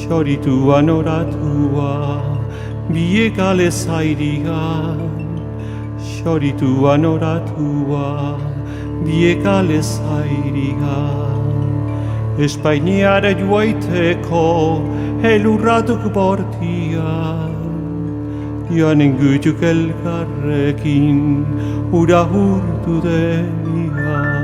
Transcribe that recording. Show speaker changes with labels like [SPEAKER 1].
[SPEAKER 1] Xorituan oratua, biekale zairigan. Xorituan oratua, biekale zairigan. Espainiara joaiteko, elurratuk bortian. Joanen gutuk elkarrekin, ura hurtu denian.